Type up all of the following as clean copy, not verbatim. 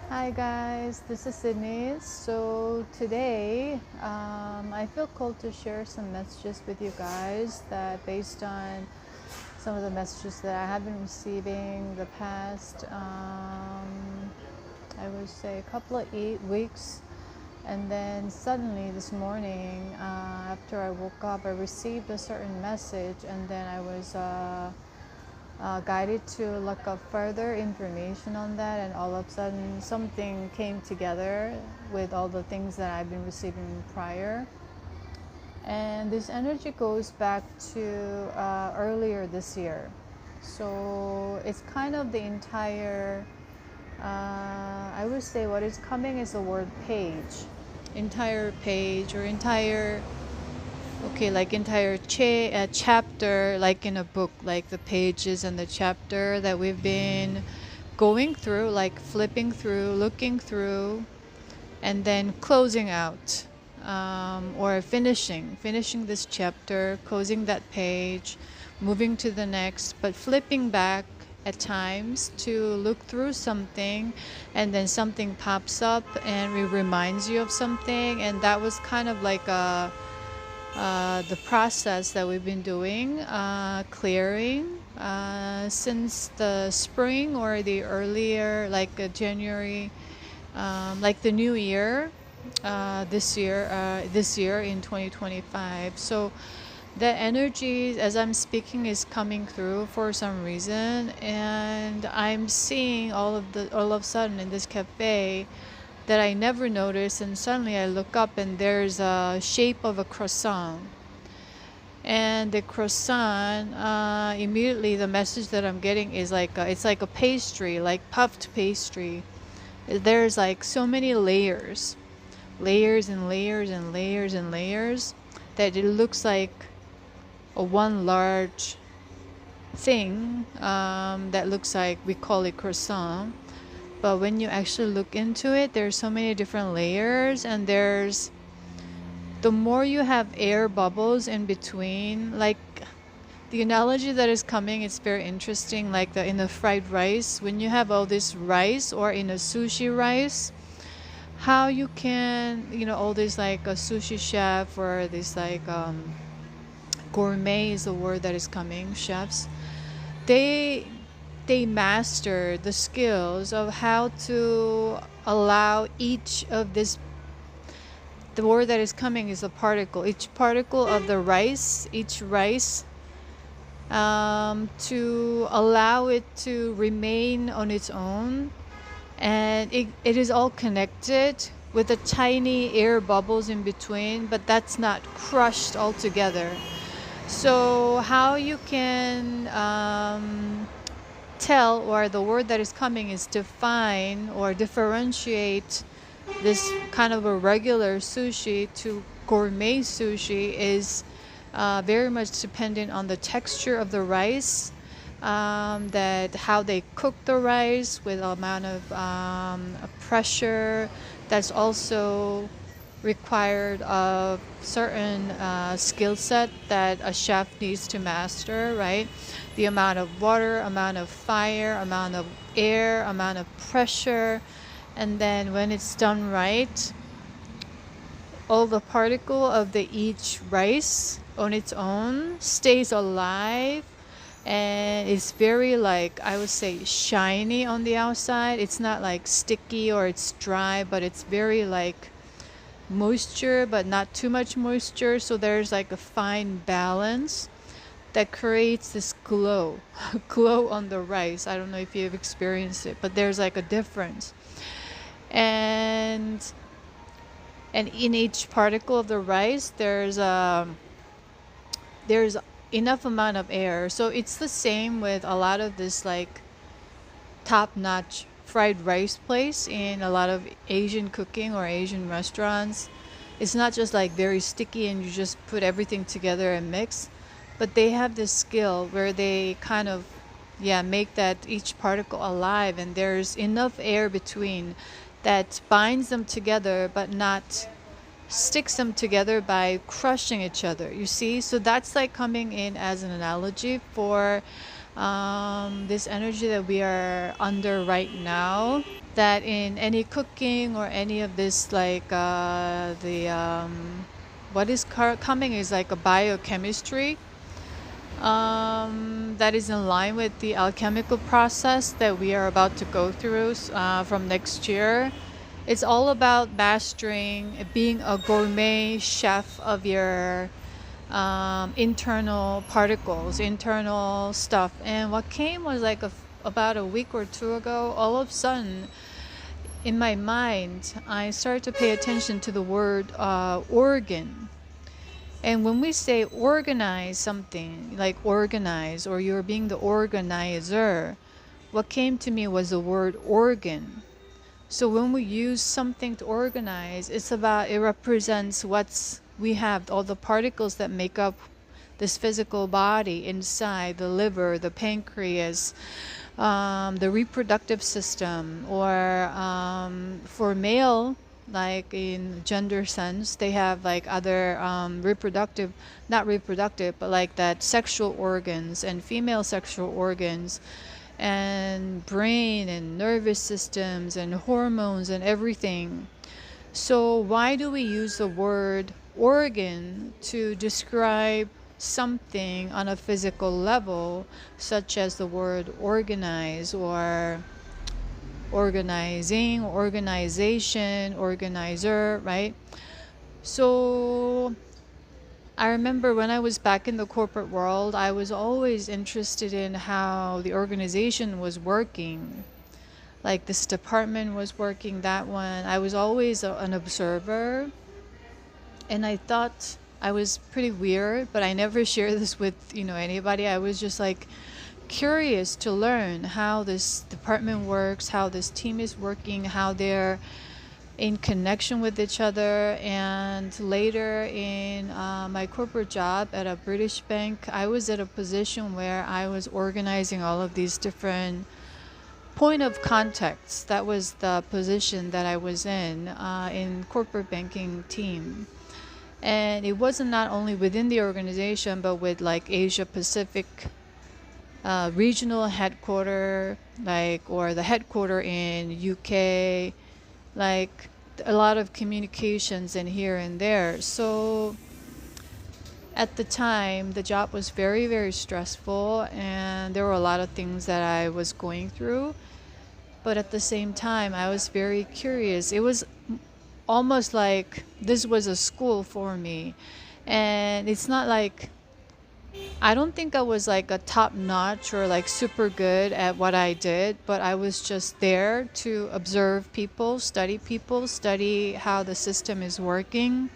Hi guys, this is Sydney. So today I feel called to share some messages with you guys that based on some of the messages that I have been receiving the past I would say a couple of 8 weeks, and then suddenly this morning after I woke up I received a certain message, and then I was guided to look up further information on that, and all of a sudden something came together with all the things that I've been receiving prior. And this energy goes back to earlier this year. So it's kind of the entire, I would say what is coming is the word page. Entire page or entire, okay, like entire chapter, like in a book, like the pages and the chapter that we've been going through, like flipping through, looking through, and then closing out, or finishing this chapter, closing that page, moving to the next, but flipping back at times to look through something, and then something pops up and it reminds you of something. And that was kind of like the process that we've been doing, clearing since the spring or the earlier, like January, like the new year, this year in 2025. So the energy as I'm speaking is coming through for some reason, and I'm seeing all of a sudden in this cafe that I never noticed, and suddenly I look up and there's a shape of a croissant. And the croissant, immediately the message that I'm getting is like it's like a pastry, like puffed pastry. There's like so many layers and layers and layers and layers, that it looks like a one large thing, that looks like, we call it croissant. But when you actually look into it, there's so many different layers, and there's, the more you have air bubbles in between, like the analogy that is coming, it's very interesting, like in the fried rice, when you have all this rice, or in a sushi rice, how you can, all this, like a sushi chef, or this like gourmet is the word that is coming, chefs, they master the skills of how to allow each of this, the word that is coming is a particle, each particle of the rice, each rice, to allow it to remain on its own, and it is all connected with the tiny air bubbles in between, but that's not crushed altogether. So how you can tell, or the word that is coming is define or differentiate this kind of a regular sushi to gourmet sushi, is very much dependent on the texture of the rice, that how they cook the rice with a amount of pressure that's also required of certain skill set that a chef needs to master, right? The amount of water, amount of fire, amount of air, amount of pressure, and then when it's done right, all the particle of the each rice on its own stays alive, and it's very, like, I would say, shiny on the outside. It's not like sticky or it's dry, but it's very like moisture, but not too much moisture. So there's like a fine balance that creates this glow glow on the rice. I don't know if you've experienced it, but there's like a difference. And in each particle of the rice, there's enough amount of air. So it's the same with a lot of this like top-notch fried rice place in a lot of Asian cooking or Asian restaurants. It's not just like very sticky and you just put everything together and mix, but they have this skill where they kind of, make that each particle alive, and there's enough air between that binds them together but not sticks them together by crushing each other, you see. So that's like coming in as an analogy for this energy that we are under right now, that in any cooking or any of this, like what is coming is like a biochemistry that is in line with the alchemical process that we are about to go through from next year. It's all about mastering, being a gourmet chef of your internal particles, internal stuff. And what came was like about a week or two ago, all of a sudden, in my mind, I started to pay attention to the word organ. And when we say organize something, like organize, or you're being the organizer, what came to me was the word organ. So when we use something to organize, it represents we have, all the particles that make up this physical body inside, the liver, the pancreas, the reproductive system, or for male, like in gender sense, they have like other not reproductive, but like that sexual organs and female sexual organs, and brain and nervous systems and hormones and everything. So why do we use the word organ to describe something on a physical level, such as the word organize, or organizing, organization, organizer, right? So I remember when I was back in the corporate world, I was always interested in how the organization was working. Like this department was working, that one. I was always an observer, and I thought I was pretty weird, but I never shared this with anybody. I was just like curious to learn how this department works, how this team is working, how they're in connection with each other. And later in my corporate job at a British bank, I was at a position where I was organizing all of these different point of contacts. That was the position that I was in corporate banking team. And it wasn't not only within the organization, but with like Asia Pacific regional headquarter, or the headquarter in UK, like a lot of communications in here and there. So at the time, the job was very, very stressful, and there were a lot of things that I was going through. But at the same time, I was very curious. It was almost like this was a school for me. And it's not like, I don't think I was like a top notch or like super good at what I did, but I was just there to observe people, study how the system is working.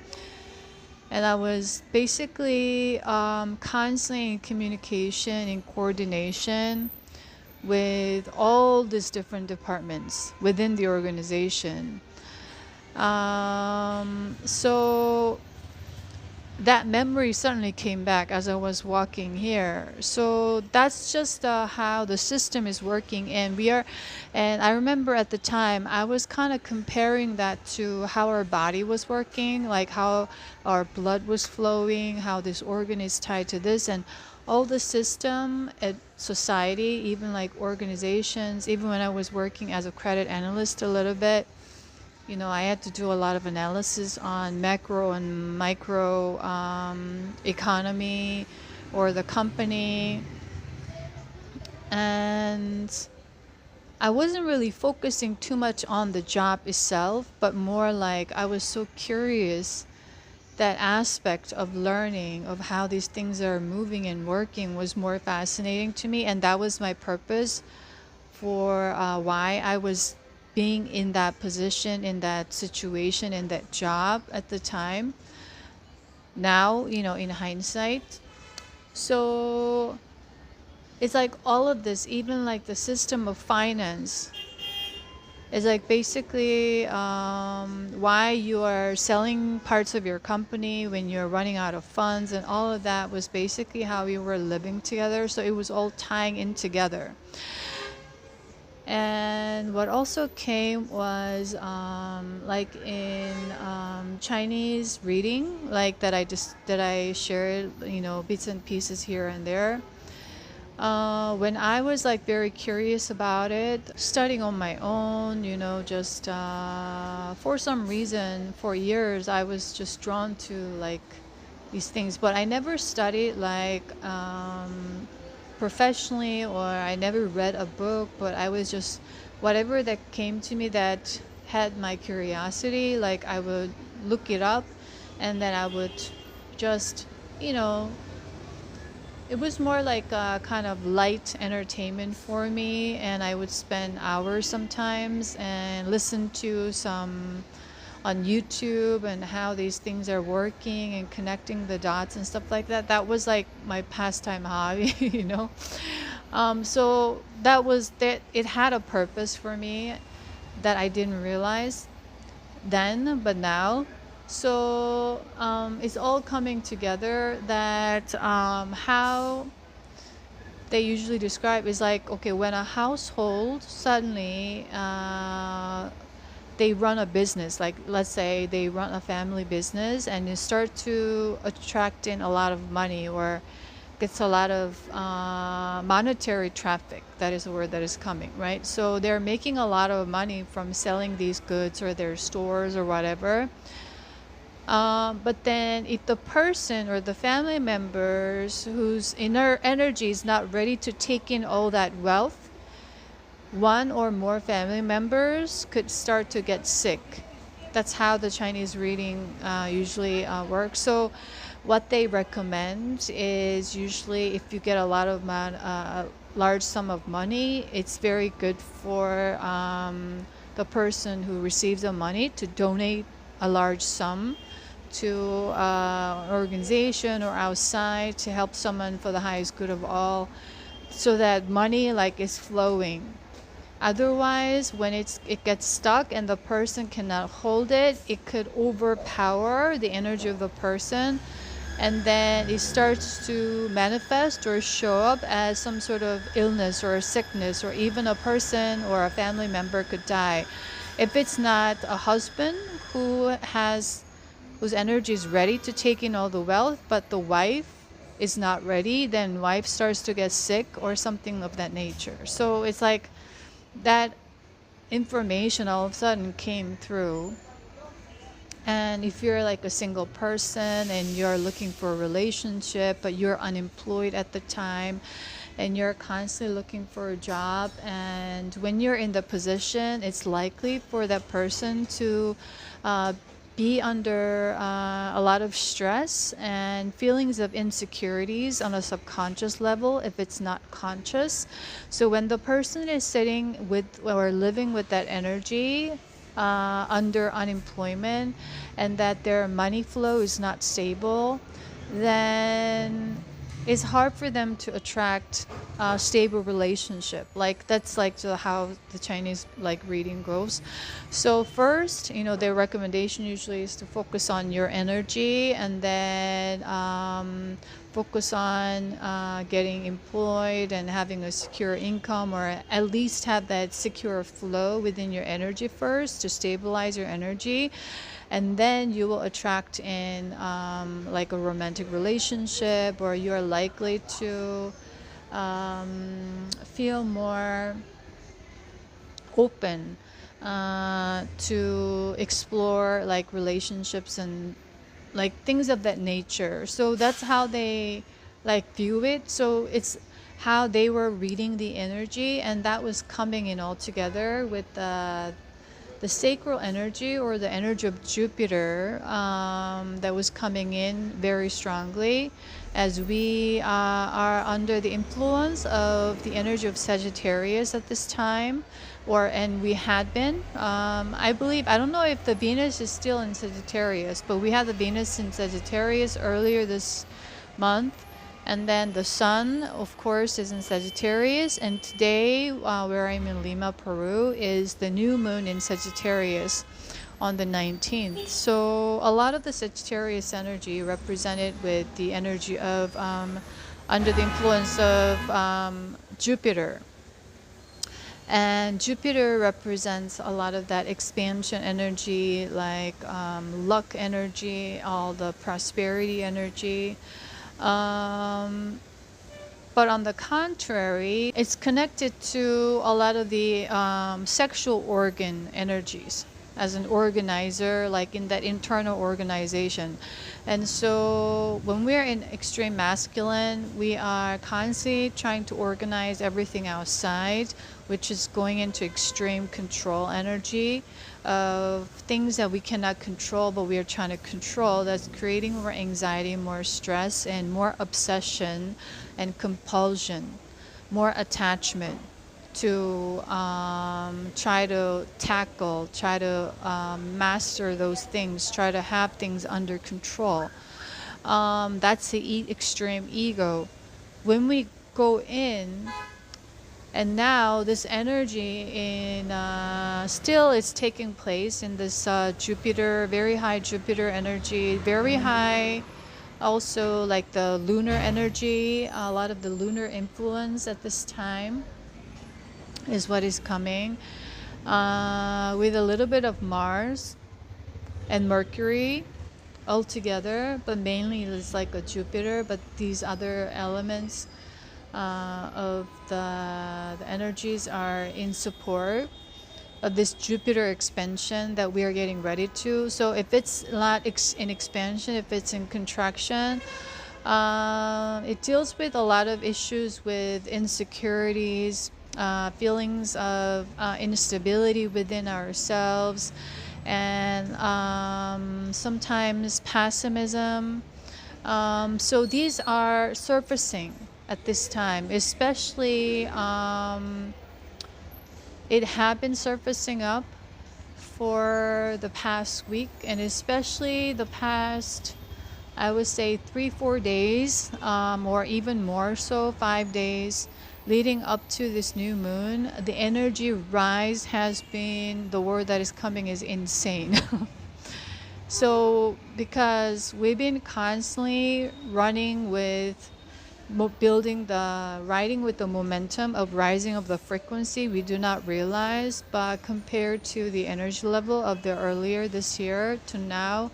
And I was basically constantly in communication and coordination with all these different departments within the organization. So that memory suddenly came back as I was walking here. So that's just how the system is working. And I remember at the time, I was kind of comparing that to how our body was working, like how our blood was flowing, how this organ is tied to this, and all the system at society, even like organizations. Even when I was working as a credit analyst a little bit, I had to do a lot of analysis on macro and micro economy or the company. And I wasn't really focusing too much on the job itself, but more like I was so curious. That aspect of learning of how these things are moving and working was more fascinating to me. And that was my purpose for why I was being in that position, in that situation, in that job at the time. Now, in hindsight. So it's like all of this, even like the system of finance, is like basically why you are selling parts of your company when you're running out of funds, and all of that was basically how we were living together. So it was all tying in together. And what also came was like in Chinese reading, like that I shared, bits and pieces here and there. When I was like very curious about it, studying on my own, just for some reason, for years, I was just drawn to like these things, but I never studied like professionally, or I never read a book, but I was just whatever that came to me that had my curiosity, like I would look it up, and then I would just, you know, it was more like a kind of light entertainment for me, and I would spend hours sometimes and listen to some on YouTube and how these things are working and connecting the dots and stuff like that. That was like my pastime hobby, so that was that. It had a purpose for me that I didn't realize then, but now. So it's all coming together that how they usually describe is like, okay, when a household suddenly they run a business, like let's say they run a family business, and you start to attract in a lot of money, or gets a lot of monetary traffic. That is the word that is coming, right? So they're making a lot of money from selling these goods or their stores or whatever. But then if the person or the family members whose inner energy is not ready to take in all that wealth, one or more family members could start to get sick. That's how the Chinese reading usually works. So what they recommend is usually if you get a lot of a large sum of money, it's very good for the person who receives the money to donate a large sum to an organization or outside to help someone for the highest good of all, so that money like is flowing. Otherwise, when it gets stuck and the person cannot hold it, it could overpower the energy of the person, and then it starts to manifest or show up as some sort of illness or sickness, or even a person or a family member could die. If it's not a husband whose energy is ready to take in all the wealth, but the wife is not ready, then wife starts to get sick or something of that nature. So it's like that information all of a sudden came through. And if you're like a single person and you're looking for a relationship, but you're unemployed at the time, and you're constantly looking for a job, and when you're in the position, it's likely for that person to be under a lot of stress and feelings of insecurities on a subconscious level if it's not conscious. So when the person is sitting with or living with that energy under unemployment, and that their money flow is not stable, then it's hard for them to attract a stable relationship. Like that's like how the Chinese like reading goes. So first, their recommendation usually is to focus on your energy, and then focus on getting employed and having a secure income, or at least have that secure flow within your energy first to stabilize your energy. And then you will attract in like a romantic relationship, or you're likely to feel more open to explore like relationships and like things of that nature. So that's how they like view it. So it's how they were reading the energy, and that was coming in all together with the sacral energy, or the energy of Jupiter, that was coming in very strongly, as we are under the influence of the energy of Sagittarius at this time, and we had been. I believe, I don't know if the Venus is still in Sagittarius, but we had the Venus in Sagittarius earlier this month. And then the sun, of course, is in Sagittarius. And today, where I'm in Lima, Peru, is the new moon in Sagittarius on the 19th. So a lot of the Sagittarius energy represented with the energy of under the influence of Jupiter. And Jupiter represents a lot of that expansion energy, like luck energy, all the prosperity energy. But on the contrary, it's connected to a lot of the sexual organ energies as an organizer, like in that internal organization. And so when we're in extreme masculine, we are constantly trying to organize everything outside, which is going into extreme control energy of things that we cannot control, but we are trying to control. That's creating more anxiety, more stress, and more obsession and compulsion, more attachment to try to tackle, try to master those things, try to have things under control. That's the extreme ego. When we go in, and now this energy in still is taking place in this Jupiter, very high Jupiter energy, very high also like the lunar energy, a lot of the lunar influence at this time is what is coming, with a little bit of Mars and Mercury all together, but mainly it's like a Jupiter, but these other elements of the energies are in support of this Jupiter expansion that we are getting ready to. So if it's not in expansion, if it's in contraction, it deals with a lot of issues with insecurities, feelings of instability within ourselves, and sometimes pessimism. So these are surfacing at this time, especially it had been surfacing up for the past week, and especially the past, I would say 3-4 days, or even more so 5 days leading up to this new moon. The energy rise has been, the word that is coming is insane. So because we've been constantly running with riding with the momentum of rising of the frequency, we do not realize, but compared to the energy level of the earlier this year to now,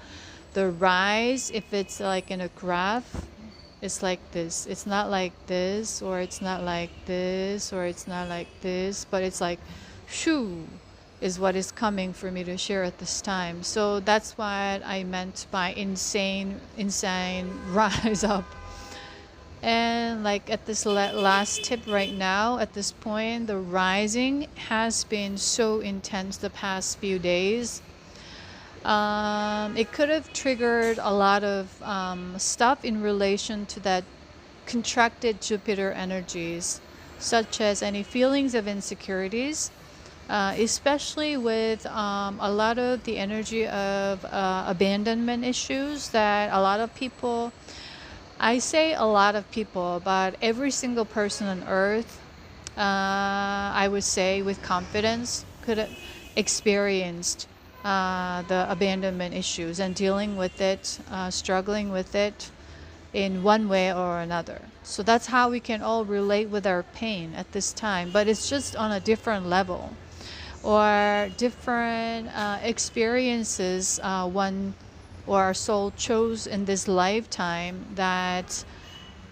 the rise, if it's like in a graph, it's like this. It's not like this, or it's not like this, or it's not like this, but it's like shoo is what is coming for me to share at this time. So that's what I meant by insane rise up. And like at this last tip right now, at this point, the rising has been so intense the past few days. It could have triggered a lot of stuff in relation to that contracted Jupiter energies, such as any feelings of insecurities, especially with a lot of the energy of abandonment issues that a lot of people, I say a lot of people, but every single person on earth, I would say with confidence, could have experienced the abandonment issues and dealing with it, struggling with it in one way or another. So that's how we can all relate with our pain at this time, but it's just on a different level or different experiences one or our soul chose in this lifetime that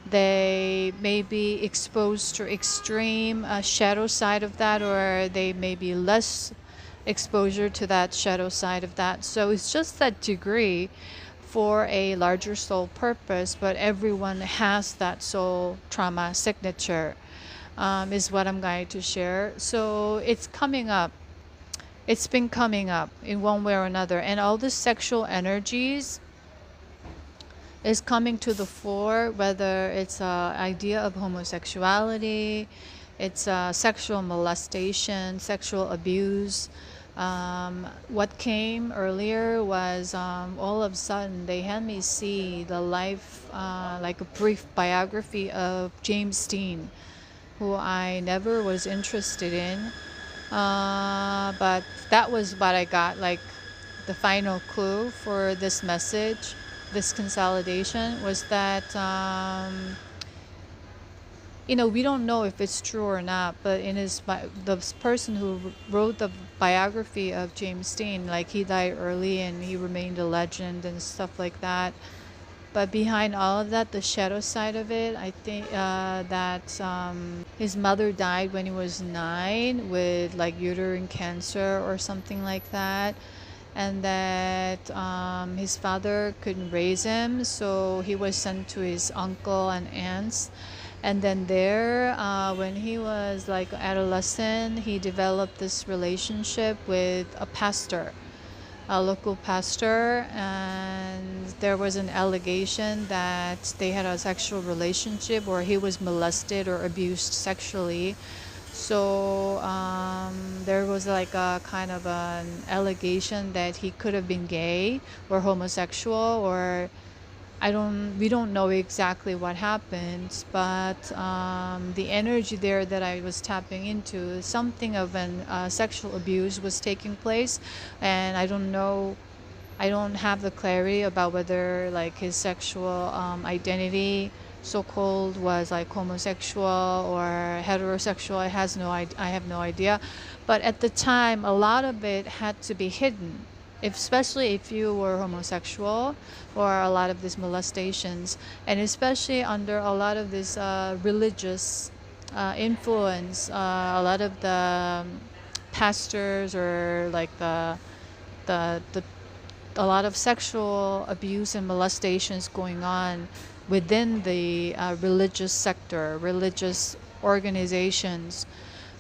they may be exposed to extreme shadow side of that, or they may be less exposure to that shadow side of that. So it's just that degree for a larger soul purpose, but everyone has that soul trauma signature, is what I'm going to share. So it's coming up. It's been coming up in one way or another, and all the sexual energies is coming to the fore, whether it's an idea of homosexuality, it's sexual molestation, sexual abuse. What came earlier was all of a sudden they had me see the life, like a brief biography of James Dean, who I never was interested in. But that was what I got, like the final clue for this message, this consolidation, was that we don't know if it's true or not, but the person who wrote the biography of James Dean, like he died early and he remained a legend and stuff like that. But behind all of that, the shadow side of it, I think that his mother died when he was 9 with like uterine cancer or something like that. And that his father couldn't raise him, so he was sent to his uncle and aunts. And then there, when he was like adolescent, he developed this relationship with a pastor, a local pastor, and there was an allegation that they had a sexual relationship, or he was molested or abused sexually. So there was like a kind of an allegation that he could have been gay or homosexual, or we don't know exactly what happened, but the energy there that I was tapping into, something of an sexual abuse was taking place, and I don't know, I don't have the clarity about whether like his sexual identity, so-called, was like homosexual or heterosexual. I have no idea. But at the time, a lot of it had to be hidden, especially if you were homosexual, or a lot of these molestations, and especially under a lot of this religious influence, a lot of the pastors, or like the a lot of sexual abuse and molestations going on within the religious sector, religious organizations.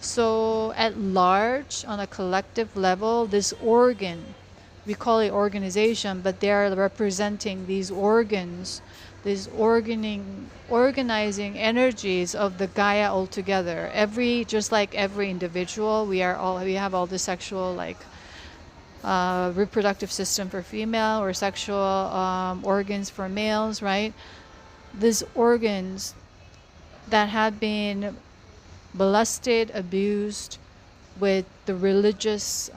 So at large, on a collective level, this organ, we call it organization, but they are representing these organs, these organizing energies of the Gaia altogether. Just like every individual, we have all the sexual like reproductive system for female, or sexual organs for males, right? These organs that have been molested, abused with the religious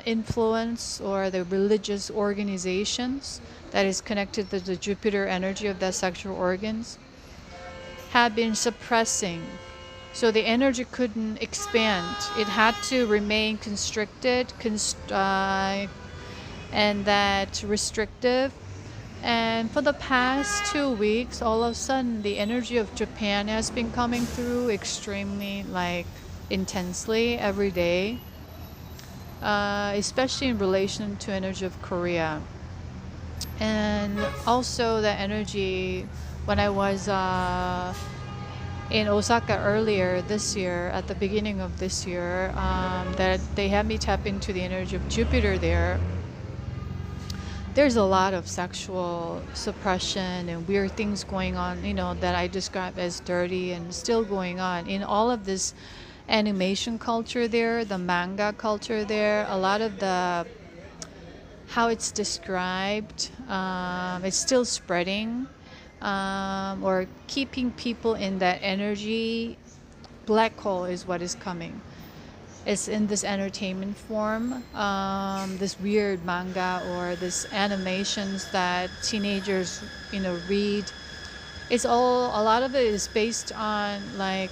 influence, or the religious organizations that is connected to the Jupiter energy of the sexual organs, have been suppressing. So the energy couldn't expand. It had to remain constricted, and that restrictive. And for the past 2 weeks, all of a sudden, the energy of Japan has been coming through extremely, like, intensely every day, especially in relation to energy of Korea. And also the energy when I was in Osaka earlier this year, at the beginning of this year, that they had me tap into the energy of Jupiter there. There's a lot of sexual suppression and weird things going on, that I describe as dirty, and still going on in all of this animation culture there, the manga culture there. A lot of the how it's described, it's still spreading, or keeping people in that energy. Black hole is what is coming. It's in this entertainment form, this weird manga or this animations that teenagers, read. A lot of it is based on like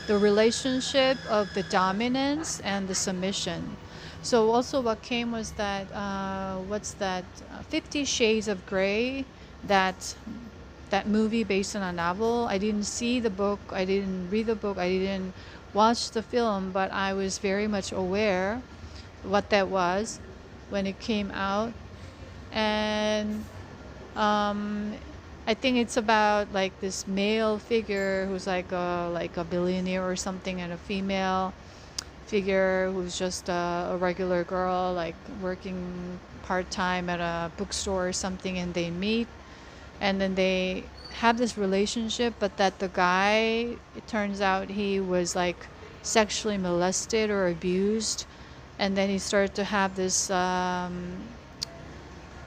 the relationship of the dominance and the submission. So also what came was that, 50 Shades of Grey, that movie based on a novel. I didn't see the book, I didn't read the book, I didn't watch the film, but I was very much aware what that was when it came out. And I think it's about like this male figure who's like a billionaire or something, and a female figure who's just a regular girl, like working part-time at a bookstore or something, and they meet, and then they have this relationship, but that the guy, it turns out he was like sexually molested or abused, and then he started to have this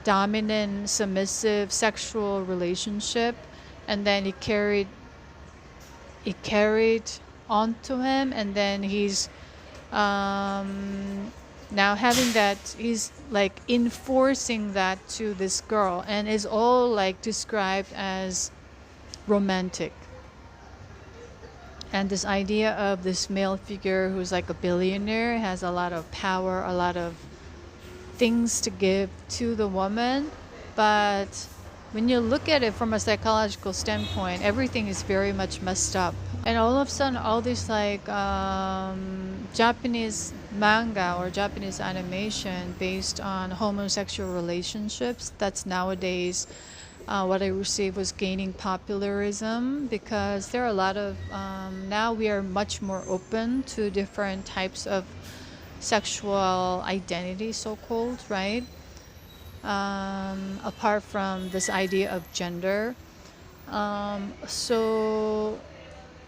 dominant, submissive sexual relationship, and then it carried onto him, and then he's now having that, he's like enforcing that to this girl, and is all like described as romantic. And this idea of this male figure who's like a billionaire, has a lot of power, a lot of things to give to the woman, but when you look at it from a psychological standpoint, everything is very much messed up. And all of a sudden, all these like Japanese manga or Japanese animation based on homosexual relationships, that's nowadays what I received was gaining popularism, because there are a lot of, now we are much more open to different types of sexual identity, so-called, right? Apart from this idea of gender. So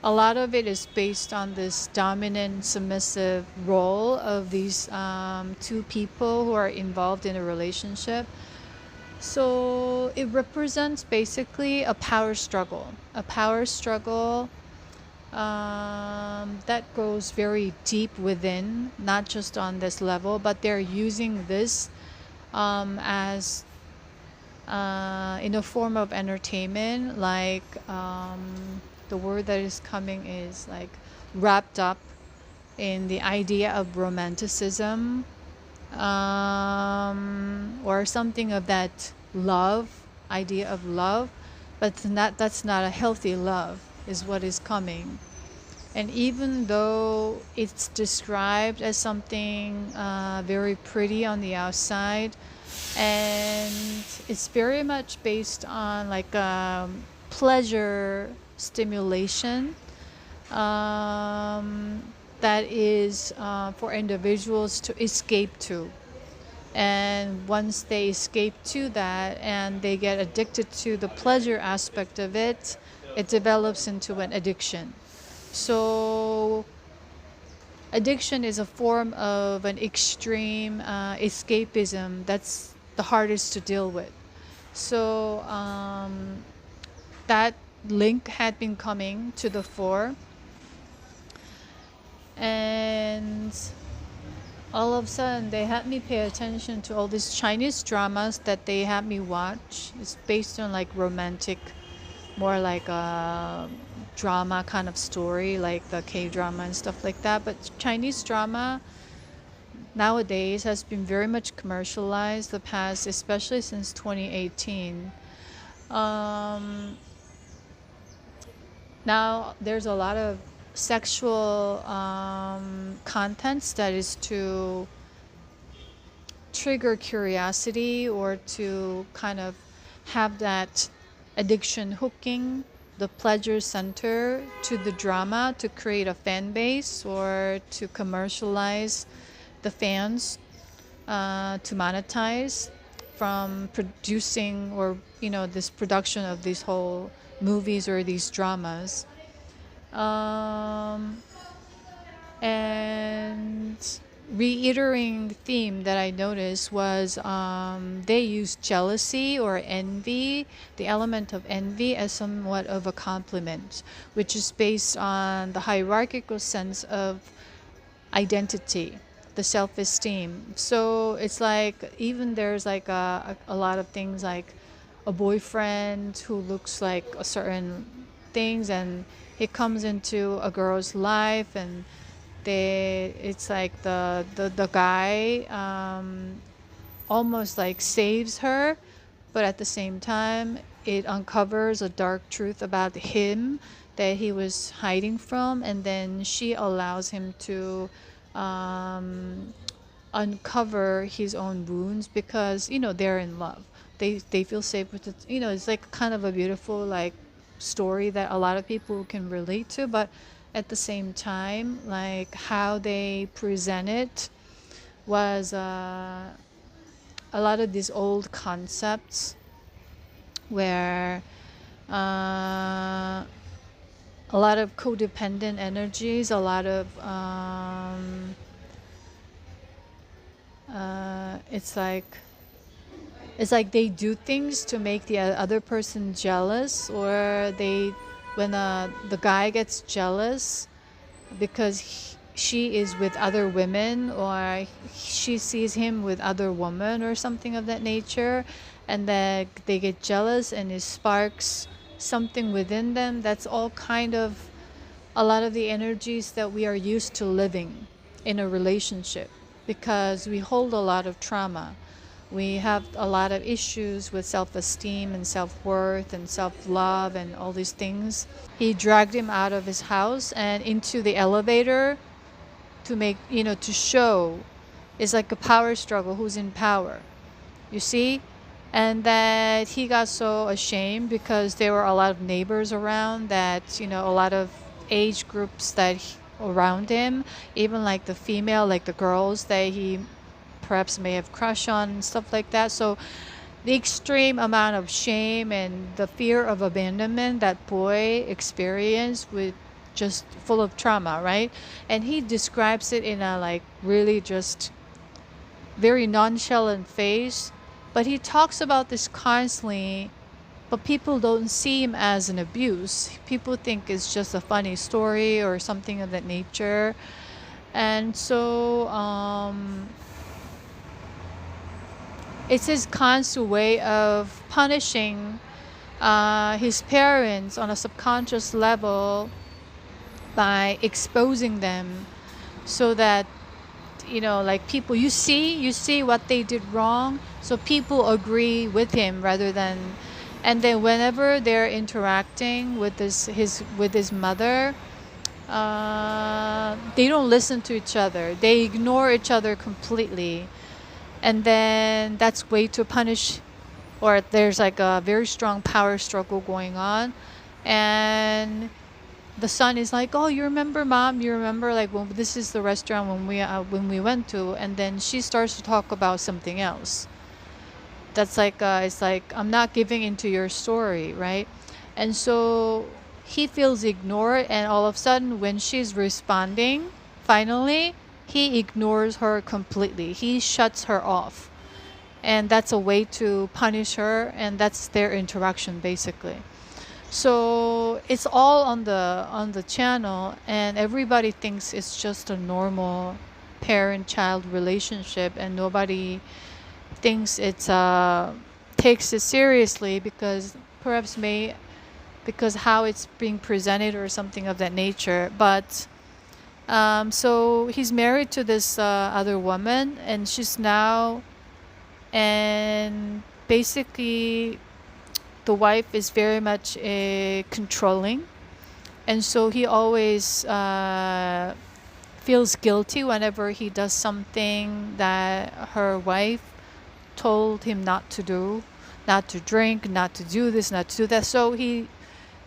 a lot of it is based on this dominant submissive role of these two people who are involved in a relationship. So it represents basically a power struggle that goes very deep within, not just on this level, but they're using this as in a form of entertainment, like the word that is coming is like wrapped up in the idea of romanticism, or something of that idea of love, but that's not a healthy love is what is coming. And even though it's described as something very pretty on the outside, and it's very much based on like pleasure stimulation, that is for individuals to escape to. And once they escape to that and they get addicted to the pleasure aspect of it, it develops into an addiction. So addiction is a form of an extreme escapism that's the hardest to deal with. So that link had been coming to the fore, and all of a sudden they had me pay attention to all these Chinese dramas that they had me watch. It's based on like romantic, more like a drama kind of story, like the K-drama and stuff like that. But Chinese drama nowadays has been very much commercialized the past, especially since 2018. Now there's a lot of sexual contents that is to trigger curiosity or to kind of have that addiction hooking the pleasure center to the drama to create a fan base or to commercialize the fans, to monetize from producing, or this production of these whole movies or these dramas. And reiterating theme that I noticed was they used jealousy or envy, the element of envy, as somewhat of a compliment, which is based on the hierarchical sense of identity, the self-esteem. So it's like, even there's like a lot of things like a boyfriend who looks like a certain things, and he comes into a girl's life, and it's like the guy almost like saves her, but at the same time it uncovers a dark truth about him that he was hiding from, and then she allows him to uncover his own wounds, because they're in love, they feel safe with it. It's like kind of a beautiful like story that a lot of people can relate to, but at the same time, like how they present it was a lot of these old concepts where a lot of codependent energies, a lot of it's like they do things to make the other person jealous, or when the guy gets jealous because she is with other women, or she sees him with other women or something of that nature, and then they get jealous and it sparks something within them. That's all kind of a lot of the energies that we are used to living in a relationship, because we hold a lot of trauma. We have a lot of issues with self-esteem and self-worth and self-love and all these things. He dragged him out of his house and into the elevator to make, to show it's like a power struggle, who's in power, you see? And that he got so ashamed because there were a lot of neighbors around, that, a lot of age groups around him, even like the female, like the girls that he perhaps may have crush on and stuff like that. So the extreme amount of shame and the fear of abandonment that boy experienced, with just full of trauma, right? And he describes it in a like really just very nonchalant face, but he talks about this constantly, but people don't see him as an abuse. People think it's just a funny story or something of that nature. And so it's his constant way of punishing his parents on a subconscious level by exposing them, so that, like people, you see what they did wrong, so people agree with him rather than, and then whenever they're interacting with his mother, they don't listen to each other. They ignore each other completely. And then that's way to punish, or there's like a very strong power struggle going on. And the son is like, oh, you remember, mom? You remember, like, well, this is the restaurant when we went to. And then she starts to talk about something else. That's like, it's like, I'm not giving into your story, right? And so he feels ignored, and all of a sudden when she's responding, finally, he ignores her completely. He shuts her off. And that's a way to punish her, and that's their interaction basically. So it's all on the channel, and everybody thinks it's just a normal parent-child relationship, and nobody thinks it's takes it seriously, because how it's being presented or something of that nature. But so he's married to this other woman, and she's now, and basically the wife is very much controlling, and so he always feels guilty whenever he does something that her wife told him not to do, not to drink, not to do this, not to do that. So he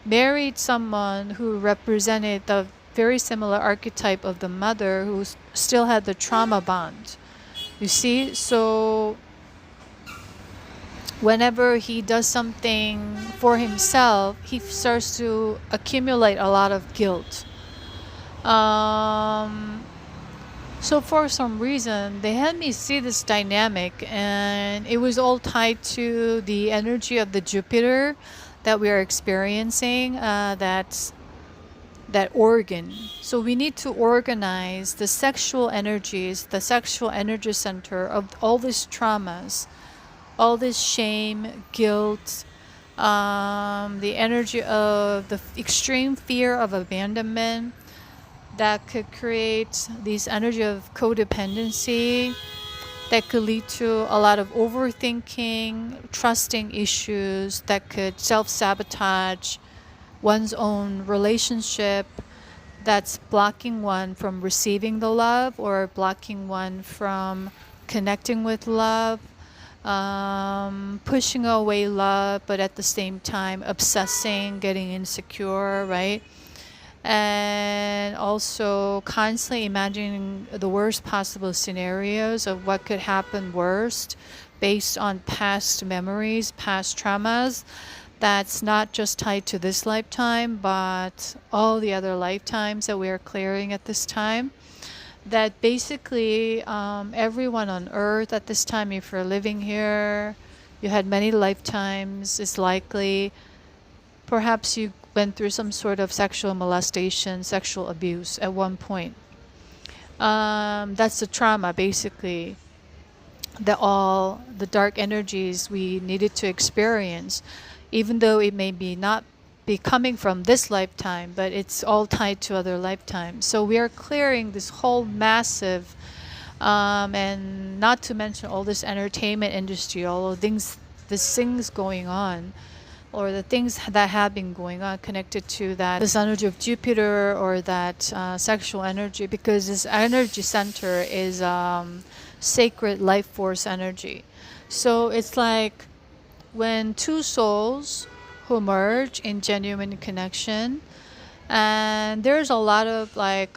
married someone who represented the very similar archetype of the mother, who still had the trauma bond, you see. So whenever he does something for himself, he starts to accumulate a lot of guilt. So for some reason, they had me see this dynamic, and it was all tied to the energy of the Jupiter that we are experiencing, that organ. So we need to organize the sexual energies, the sexual energy center of all these traumas, all this shame, guilt, the energy of the extreme fear of abandonment that could create this energy of codependency, that could lead to a lot of overthinking, trusting issues, that could self-sabotage one's own relationship, that's blocking one from receiving the love, or blocking one from connecting with love, pushing away love, but at the same time obsessing, getting insecure, right? And also constantly imagining the worst possible scenarios of what could happen worst based on past memories, past traumas. That's not just tied to this lifetime, but all the other lifetimes that we are clearing at this time. That basically everyone on earth at this time, if you're living here, you had many lifetimes, it's likely perhaps you went through some sort of sexual molestation, sexual abuse at one point. That's the trauma basically, all the dark energies we needed to experience, even though it may be not be coming from this lifetime, but it's all tied to other lifetimes. So we are clearing this whole massive And not to mention all this entertainment industry, all of things, the things going on, or the things that have been going on connected to that, this energy of Jupiter, or that sexual energy, because this energy center is sacred life force energy. So it's like when two souls who merge in genuine connection, and there's a lot of like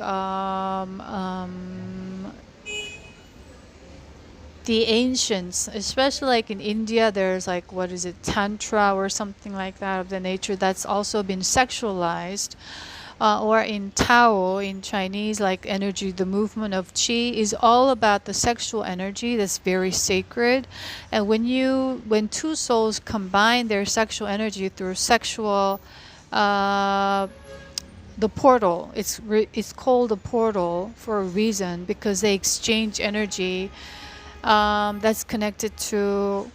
the ancients, especially like in India, there's like, what is it, Tantra or something like that of the nature that's also been sexualized. Or in Tao, in Chinese, like energy, the movement of Qi is all about the sexual energy that's very sacred. And when two souls combine their sexual energy through sexual, the portal, it's called a portal for a reason, because they exchange energy that's connected to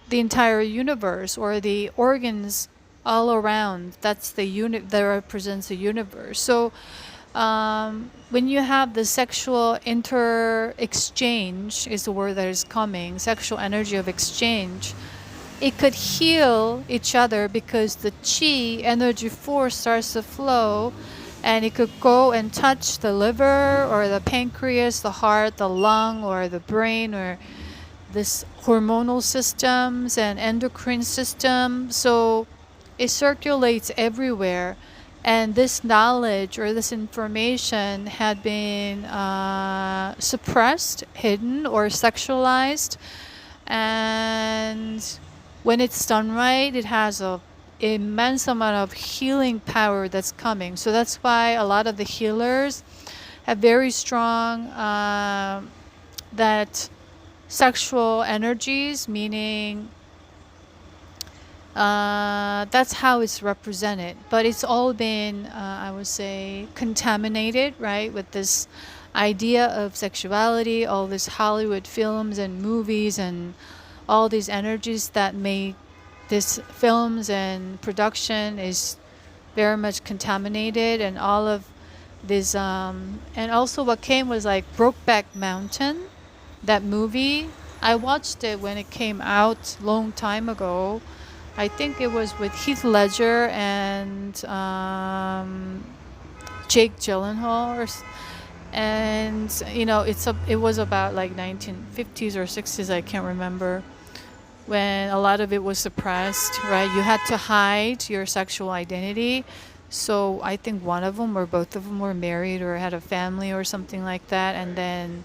the entire universe, or the organs all around. That's the unit that represents the universe. So when you have the sexual exchange is the word that is coming, sexual energy of exchange, it could heal each other, because the chi energy force starts to flow, and it could go and touch the liver or the pancreas, the heart, the lung, or the brain, or this hormonal systems and endocrine system. So it circulates everywhere. And this knowledge or this information had been suppressed, hidden, or sexualized. And when it's done right, it has a immense amount of healing power that's coming. So that's why a lot of the healers have very strong that sexual energies, meaning that's how it's represented. But it's all been, I would say, contaminated, right, with this idea of sexuality, all these Hollywood films and movies, and all these energies that make this films and production is very much contaminated. And all of this and also what came was like Brokeback Mountain, that movie. I watched it when it came out long time ago. I think it was with Heath Ledger and Jake Gyllenhaal, and it was about like 1950s or 60s, I can't remember, when a lot of it was suppressed, right? You had to hide your sexual identity. So I think one of them or both of them were married or had a family or something like that, and then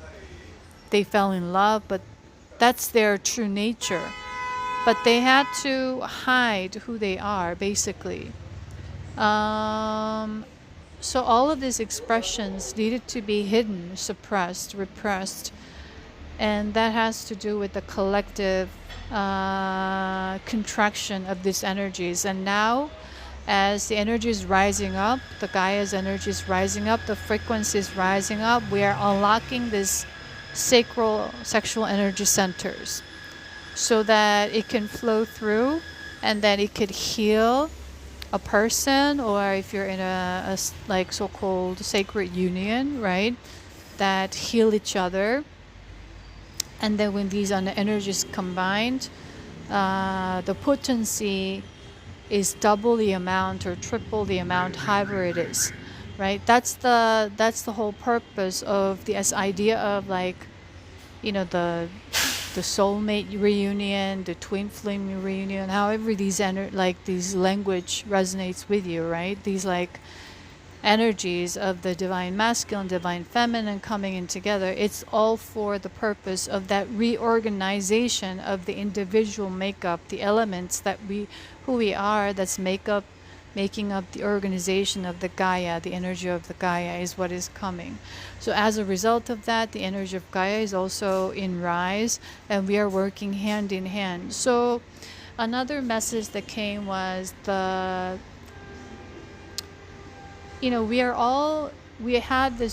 they fell in love, but that's their true nature. But they had to hide who they are, basically. So all of these expressions needed to be hidden, suppressed, repressed. And that has to do with the collective contraction of these energies. And now, as the energy is rising up, the Gaia's energy is rising up, the frequency is rising up, we are unlocking these sacral sexual energy centers so that it can flow through, and then it could heal a person, or if you're in a like so-called sacred union, right, that heal each other. And then when these energies combined, the potency is double the amount or triple the amount, however it is, right? That's the whole purpose of this idea of, like, the soulmate reunion, the twin flame reunion, however these these language resonates with you, right? These like energies of the divine masculine, divine feminine coming in together. It's all for the purpose of that reorganization of the individual makeup, the elements who we are, that's making up the organization of the Gaia, the energy of the Gaia is what is coming. So as a result of that, the energy of Gaia is also in rise, and we are working hand in hand. So another message that came was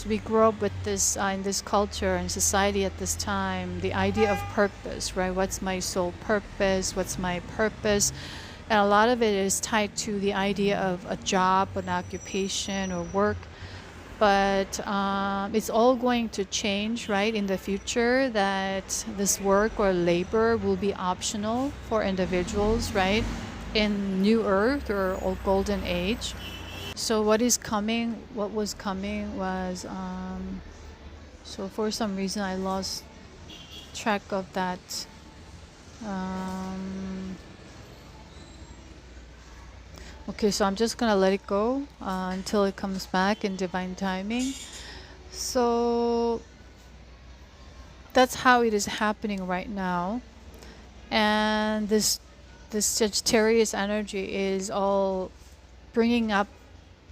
we grew up with this in this culture and society at this time, the idea of purpose, right? What's my soul purpose? What's my purpose? And a lot of it is tied to the idea of a job, an occupation, or work. but it's all going to change, right, in the future, that this work or labor will be optional for individuals, right, in New Earth or Old Golden Age. So what was coming was, so for some reason I lost track of that. Okay, so I'm just gonna let it go until it comes back in divine timing. So that's how it is happening right now. And this Sagittarius energy is all bringing up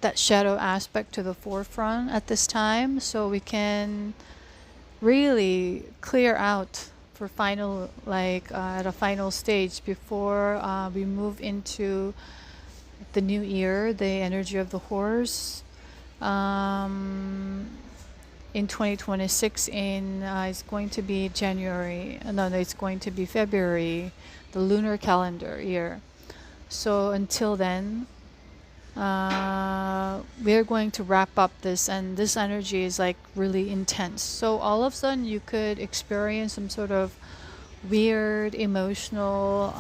that shadow aspect to the forefront at this time, so we can really clear out for final, like at a final stage before we move into the new year, the energy of the horse. In 2026, it's going to be January. No, it's going to be February, the lunar calendar year. So until then, we're going to wrap up this, and this energy is like really intense. So all of a sudden, you could experience some sort of weird emotional,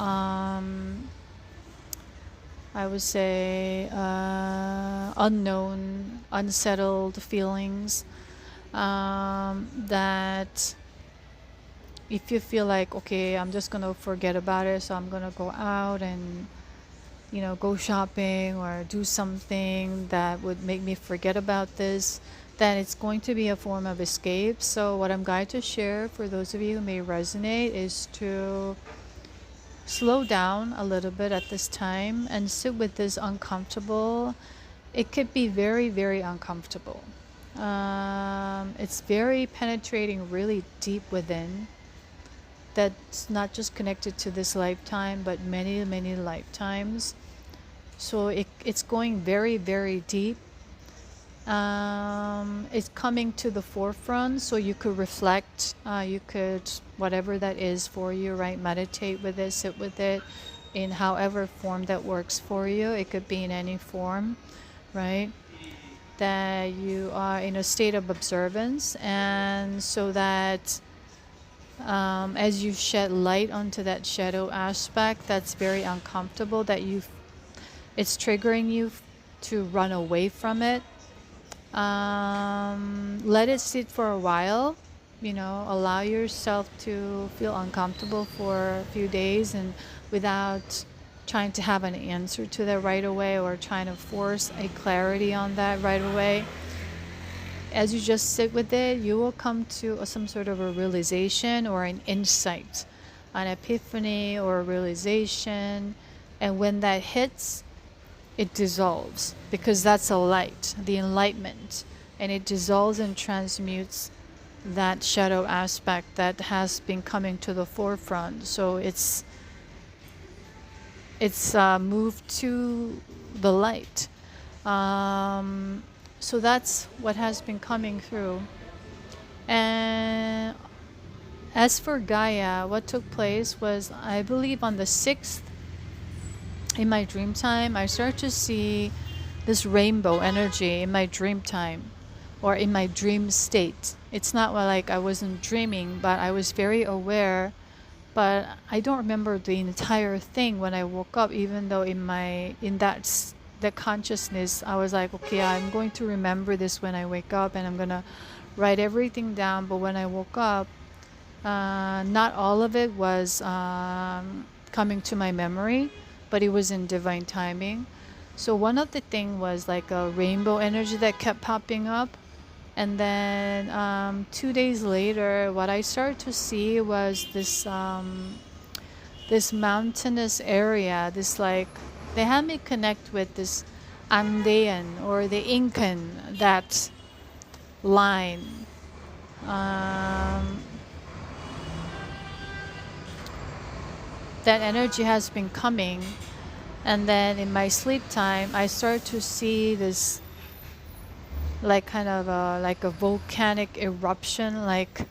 I would say, unknown, unsettled feelings, that if you feel like, okay, I'm just gonna forget about it, so I'm gonna go out and, you know, go shopping or do something that would make me forget about this, then it's going to be a form of escape. So what I'm going to share for those of you who may resonate is to slow down a little bit at this time and sit with this uncomfortable. It could be very, very uncomfortable. It's very penetrating, really deep within. That's not just connected to this lifetime, but many, many lifetimes. So it's going very, very deep. It's coming to the forefront, so you could reflect, you could, whatever that is for you, right, meditate with it, sit with it in however form that works for you. It could be in any form, right, that you are in a state of observance, and so that as you shed light onto that shadow aspect that's very uncomfortable, that it's triggering you to run away from it. Let it sit for a while, you know, allow yourself to feel uncomfortable for a few days, and without trying to have an answer to that right away or trying to force a clarity on that right away. As you just sit with it, you will come to some sort of a realization or an insight, an epiphany or a realization. And when that hits, it dissolves, because that's a light, the enlightenment, and it dissolves and transmutes that shadow aspect that has been coming to the forefront. So it's moved to the light. So that's what has been coming through. And as for Gaia, what took place was, I believe on the 6th, in my dream time, I started to see this rainbow energy in my dream time, or in my dream state. It's not like I wasn't dreaming, but I was very aware. But I don't remember the entire thing when I woke up, even though in that consciousness, I was like, okay, I'm going to remember this when I wake up, and I'm gonna write everything down. But when I woke up, not all of it was coming to my memory, but it was in divine timing. So one of the thing was like a rainbow energy that kept popping up. And then 2 days later, what I started to see was this mountainous area. This, like, they had me connect with this Andean or the Incan, that line. That energy has been coming. And then in my sleep time, I started to see this, like, kind of like a volcanic eruption, like,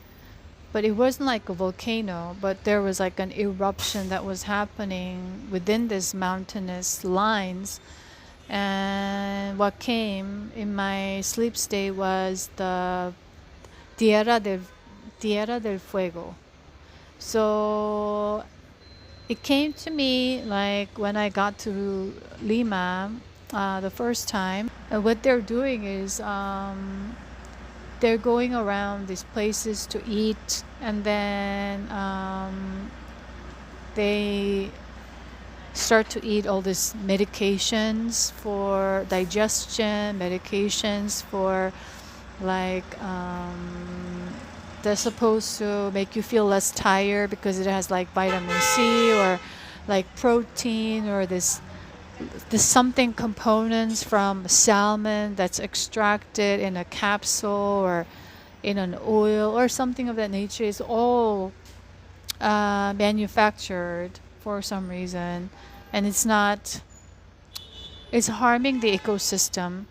but it wasn't like a volcano, but there was like an eruption that was happening within this mountainous lines. And what came in my sleep state was the Tierra del Fuego. So it came to me like when I got to Lima the first time. And what they're doing is they're going around these places to eat, and then they start to eat all these medications for digestion, medications for like they're supposed to make you feel less tired because it has like vitamin C or like protein or this something components from salmon that's extracted in a capsule or in an oil or something of that nature. Is all manufactured for some reason, and it's harming the ecosystem.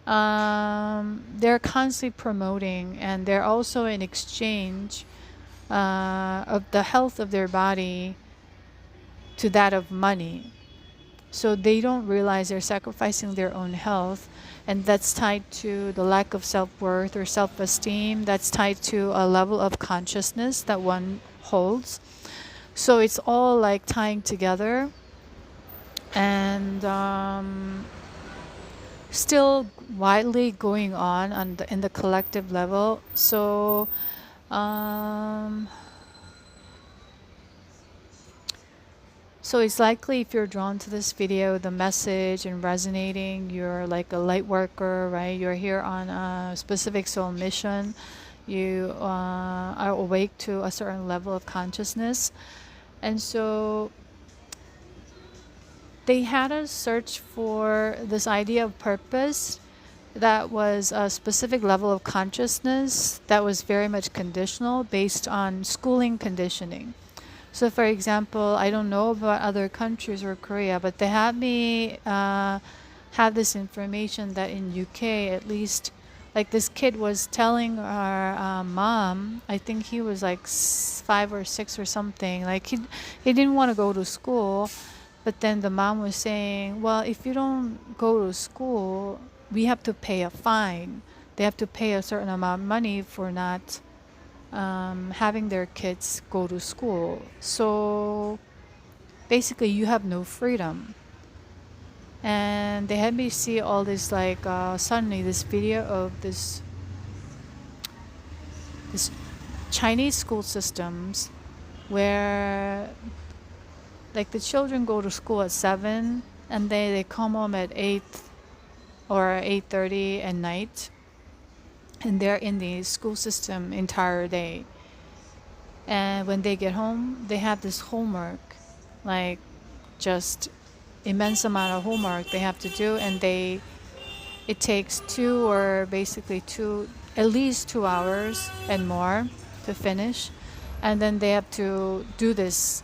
They're constantly promoting, and they're also in exchange of the health of their body to that of money. So they don't realize they're sacrificing their own health, and that's tied to the lack of self-worth or self-esteem. That's tied to a level of consciousness that one holds. So it's all like tying together, and still widely going on in the collective level. So so it's likely if you're drawn to this video, the message and resonating, you're like a light worker, right? You're here on a specific soul mission. You are awake to a certain level of consciousness. And so they had us search for this idea of purpose that was a specific level of consciousness that was very much conditional based on schooling conditioning. So for example, I don't know about other countries or Korea, but they had me have this information that in UK, at least, like this kid was telling our mom, I think he was like 5 or 6 or something, like he didn't want to go to school, but then the mom was saying, well, if you don't go to school, we have to pay a fine. They have to pay a certain amount of money for not having their kids go to school. So basically you have no freedom. And they had me see all this like suddenly this video of this Chinese school systems where like the children go to school at 7 and they come home at 8 or 8:30 at night, and they're in the school system entire day. And when they get home, they have this homework, like just immense amount of homework they have to do, and it takes at least 2 hours and more to finish. And then they have to do this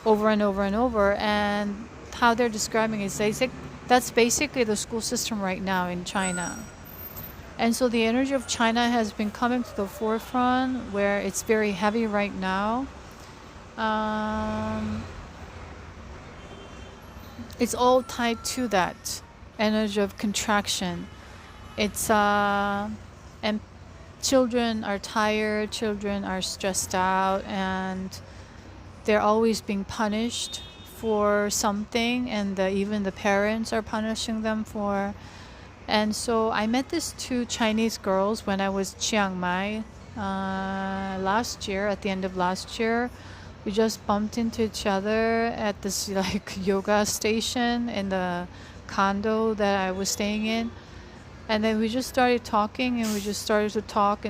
over and over and over. And how they're describing it, that's basically the school system right now in China. And so the energy of China has been coming to the forefront, where it's very heavy right now. It's all tied to that energy of contraction. It's and children are tired, children are stressed out, and they're always being punished for something, and even the parents are punishing them for. And so I met these 2 Chinese girls when I was Chiang Mai last year, at the end of last year. We just bumped into each other at this like yoga station in the condo that I was staying in. And then we just started talking, and we just started to talk,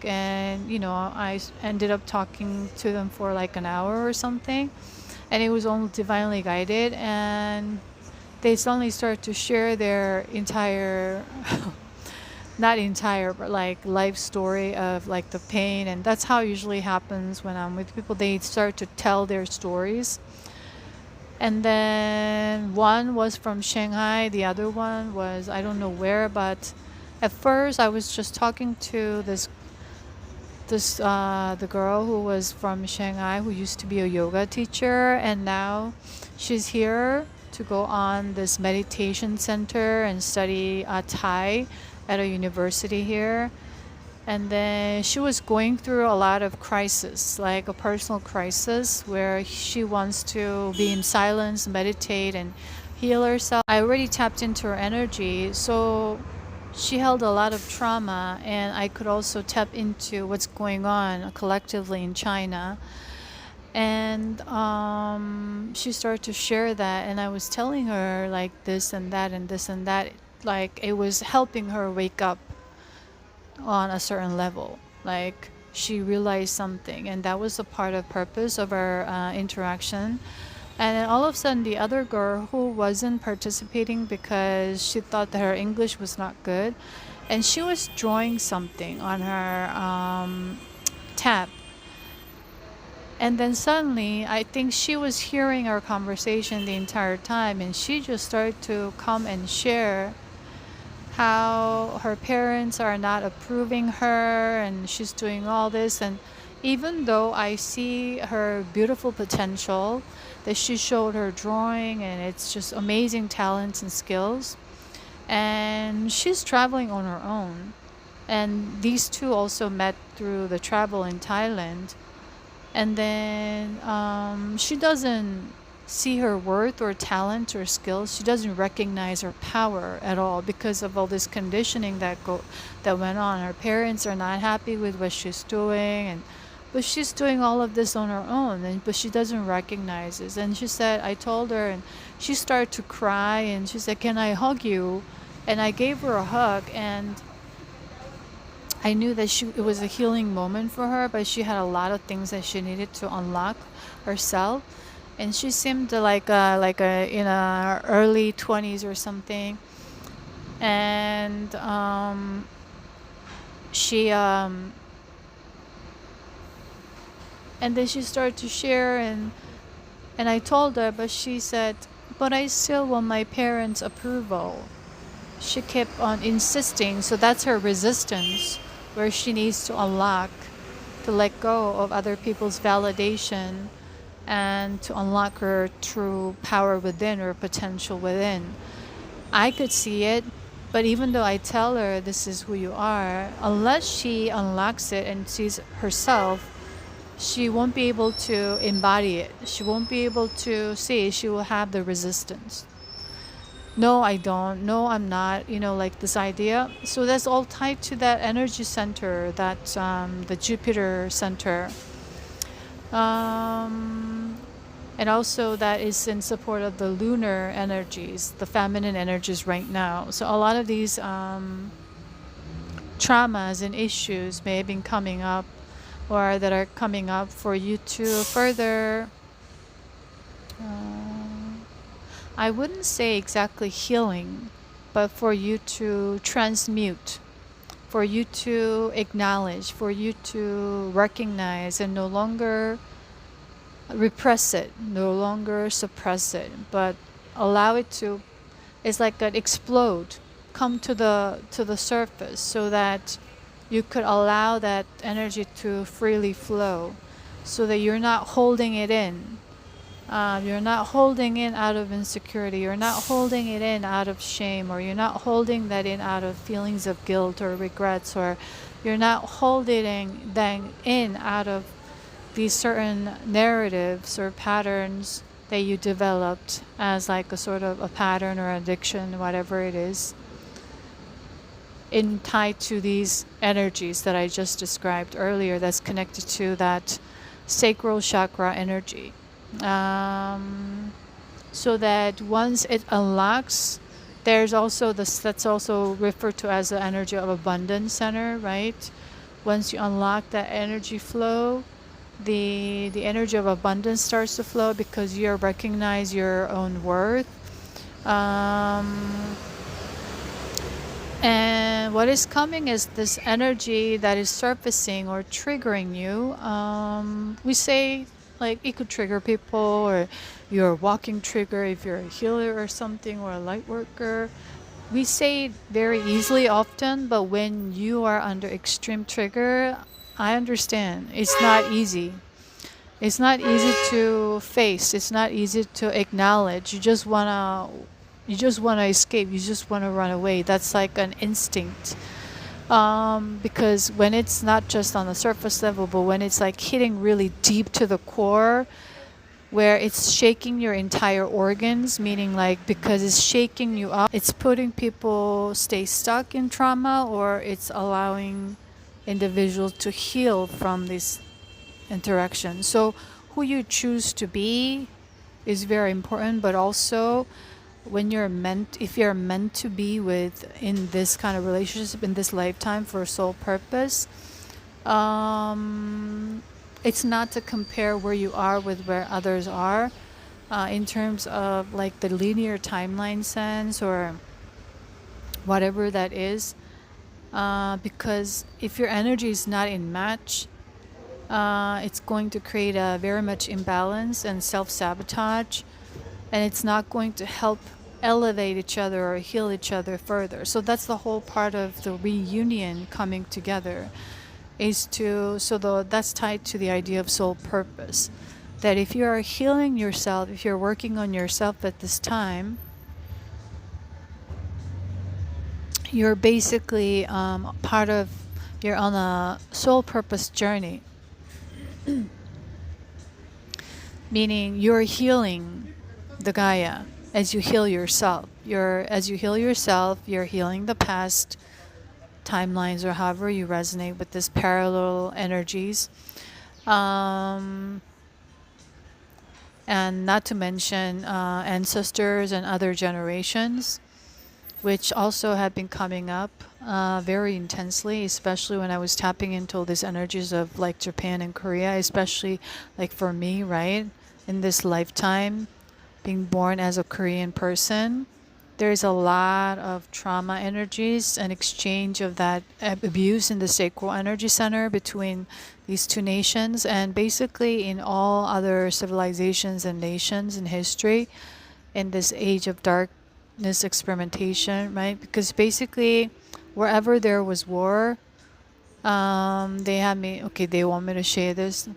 and you know, I ended up talking to them for like an hour or something, and it was all divinely guided. And they suddenly start to share their entire not entire, but like life story of like the pain. And that's how it usually happens when I'm with people. They start to tell their stories. And then one was from Shanghai, the other one was I don't know where, but at first I was just talking to the girl who was from Shanghai, who used to be a yoga teacher, and now she's here to go on this meditation center and study Thai at a university here. And then she was going through a lot of crisis, like a personal crisis where she wants to be in silence, meditate, and heal herself. I already tapped into her energy, so she held a lot of trauma, and I could also tap into what's going on collectively in China. And she started to share that, and I was telling her like this and that and this and that, like it was helping her wake up on a certain level. Like she realized something, and that was a part of purpose of our interaction. And then all of a sudden the other girl who wasn't participating because she thought that her English was not good, and she was drawing something on her tab. And then suddenly, I think she was hearing our conversation the entire time, and she just started to come and share how her parents are not approving her, and she's doing all this. And even though I see her beautiful potential that she showed her drawing, and it's just amazing talents and skills, and she's traveling on her own. And these two also met through the travel in Thailand. And then she doesn't see her worth or talent or skills. She doesn't recognize her power at all because of all this conditioning that went on. Her parents are not happy with what she's doing, but she's doing all of this on her own, but she doesn't recognize this. And she said, I told her, and she started to cry, and she said, can I hug you? And I gave her a hug, and I knew that it was a healing moment for her, but she had a lot of things that she needed to unlock herself. And she seemed like in her early 20s or something. And and then she started to share, and I told her, but she said, but I still want my parents' approval. She kept on insisting, so that's her resistance, where she needs to unlock, to let go of other people's validation, and to unlock her true power within, or potential within. I could see it, but even though I tell her this is who you are, unless she unlocks it and sees herself, she won't be able to embody it. She won't be able to see. She will have the resistance. No, I don't. No, I'm not. Like this idea. So that's all tied to that energy center, that the Jupiter center. And also that is in support of the lunar energies, the feminine energies right now. So a lot of these traumas and issues may have been coming up, or that are coming up for you to further I wouldn't say exactly healing, but for you to transmute, for you to acknowledge, for you to recognize, and no longer repress it, no longer suppress it, but allow it to, it's like an explode, come to the surface, so that you could allow that energy to freely flow, so that you're not holding it in. You're not holding it out of insecurity. You're not holding it in out of shame, or you're not holding that in out of feelings of guilt or regrets, or you're not holding them in out of these certain narratives or patterns that you developed as like a sort of a pattern or addiction, whatever it is, in tied to these energies that I just described earlier, that's connected to that sacral chakra energy. So that once it unlocks, there's also that's also referred to as the energy of abundance center, right? Once you unlock that energy flow, the energy of abundance starts to flow, because you recognize your own worth. And what is coming is this energy that is surfacing or triggering you. We say, like, it could trigger people, or your walking trigger if you're a healer or something, or a light worker. We say it very easily often, but when you are under extreme trigger, I understand it's not easy. It's not easy to face. It's not easy to acknowledge. You just wanna escape. You just wanna run away. That's like an instinct. Because when it's not just on the surface level, but when it's like hitting really deep to the core, where it's shaking your entire organs, meaning like because it's shaking you up, it's putting people stay stuck in trauma, or it's allowing individuals to heal from this interaction. So who you choose to be is very important, but also when if you're meant to be with in this kind of relationship in this lifetime for a soul purpose, it's not to compare where you are with where others are, in terms of like the linear timeline sense or whatever that is, because if your energy is not in match, it's going to create a very much imbalance and self-sabotage, and it's not going to help elevate each other or heal each other further. So that's the whole part of the reunion coming together, that's tied to the idea of soul purpose. That if you are healing yourself, if you're working on yourself at this time, you're basically you're on a soul purpose journey. Meaning you're healing the Gaia as you heal yourself. As you heal yourself, you're healing the past timelines, or however you resonate with this parallel energies. And not to mention ancestors and other generations, which also have been coming up very intensely, especially when I was tapping into these energies of like Japan and Korea, especially like for me, right? In this lifetime, being born as a Korean person, there's a lot of trauma energies and exchange of that abuse in the sacral energy center between these two nations, and basically in all other civilizations and nations in history in this age of darkness experimentation, right? Because basically wherever there was war, they want me to share this,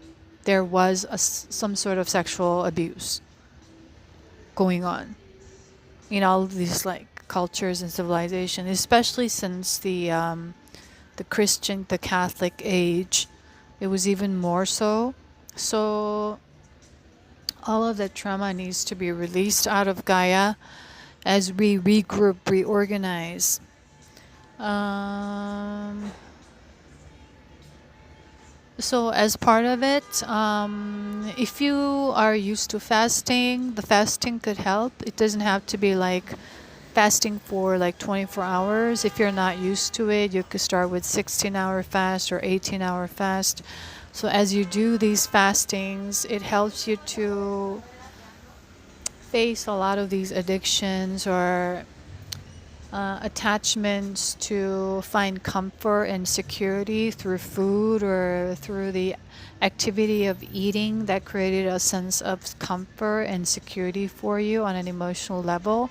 there was some sort of sexual abuse going on in all of these like cultures and civilization, especially since the Catholic age, it was even more so. So all of that trauma needs to be released out of Gaia as we regroup, reorganize. So as part of it, if you are used to fasting, the fasting could help. It doesn't have to be like fasting for like 24 hours. If you're not used to it, you could start with 16-hour fast or 18-hour fast. So as you do these fastings, it helps you to face a lot of these addictions or attachments, to find comfort and security through food or through the activity of eating that created a sense of comfort and security for you on an emotional level.